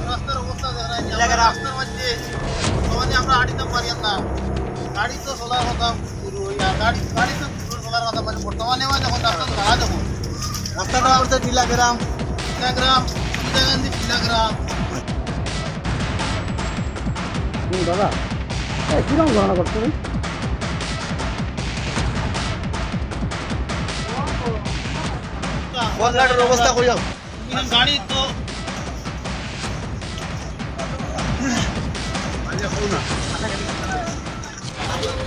রাস্তার অবস্থা দেখা যায় রাস্তার মধ্যে আমরা হাঁটিতাম পারি না। গাড়ি তো চলার কথা শুরু হইয়া গাড়ি তো চলার কথা মানে বর্তমানে যখন রাস্তা ভাড়া যখন রাস্তাটা বলতে টিলাগ্রাম টিলাগ্রাম দাদা কিরকম ধারণা করছেন? অবস্থা কই যাও গাড়ি তো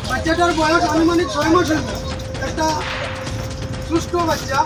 বাচ্চাটার বয়স আনুমানিক 6 মাস হয়েছে। একটা সুস্থ বাচ্চা।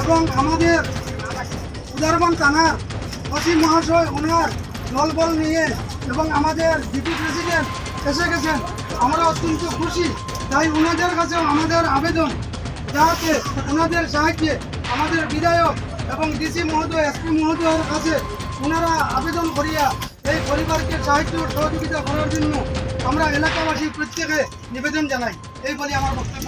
এবং আমাদের উদারবন থানার ওসি মহাশয় ওনার দলবল নিয়ে এবং আমাদের ডিপি প্রেসিডেন্ট এসে গেছেন। আমরা অত্যন্ত খুশি। তাই ওনাদের কাছেও আমাদের আবেদন যাতে ওনাদের সাহায্যে আমাদের বিধায়ক এবং ডিসি মহোদয় এসপি মহোদয়ের কাছে ওনারা আবেদন করিয়া এই পরিবারকে সাহায্য সহযোগিতা করার জন্য আমরা এলাকাবাসী প্রত্যেকে নিবেদন জানাই। এই বলে আমার বক্তব্য।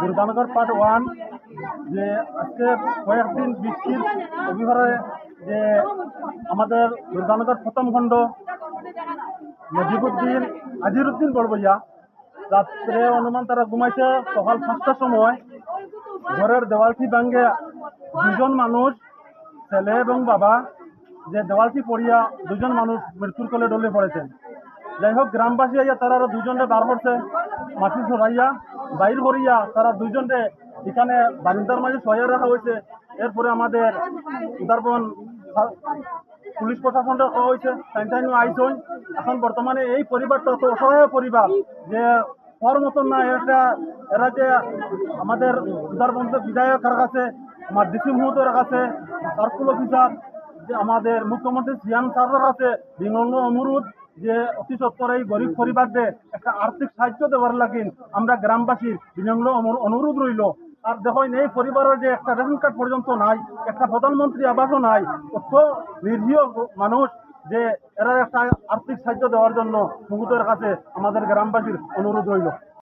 দুর্গানগর পার্ট 1 যে আজকে কয়েকদিন বৃষ্টির অভিভাবে যে আমাদের দুর্গানগর প্রথম খণ্ড নজিবুদ্দিন আজিরুদ্দিন বড়বইয়া রাত্রে অনুমান তারা ঘুমাইছে। সকাল 5টার সময় ঘরের দেওয়ালটি ভাঙ্গে দুজন মানুষ ছেলে এবং বাবা যে দেওয়ালটি পড়িয়া দুজন মানুষ মৃত্যুর কোলে ডলে পড়েছেন। যাই হোক গ্রামবাসী আইয়া তারা আরো দুজনকে বার করছে, মাটি সরাইয়া বাইর করিয়া তারা দুজনকে এখানে বারিন্দার মাঝে সহায় রাখা হয়েছে। এরপরে আমাদের উদারবন পুলিশ প্রশাসনটা করা হয়েছে, টাইম আইসন। এখন বর্তমানে এই পরিবারটা তো অসহায় পরিবার যে হওয়ার মতন না। এরা যে আমাদের উদারবন্দের বিধায়কের কাছে, আমার ডিসি মহোদয়ের কাছে, সার্কুল অফিসার যে আমাদের মুখ্যমন্ত্রী সিএম স্যারের কাছে বিনম্র অনুরোধ যে অতি সত্তর এই গরিব পরিবারকে একটা আর্থিক সাহায্য দেওয়ার লাগিন আমরা গ্রামবাসীর বিনম্র অনুরোধ রইল। আর দেখেন এই পরিবারের যে একটা রেশন কার্ড পর্যন্ত নাই, একটা প্রধানমন্ত্রী আবাসও নাই, অত নিরীহ মানুষ যে এরা একটা আর্থিক সাহায্য দেওয়ার জন্য মহোদয়ের কাছে আমাদের গ্রামবাসীর অনুরোধ রইল।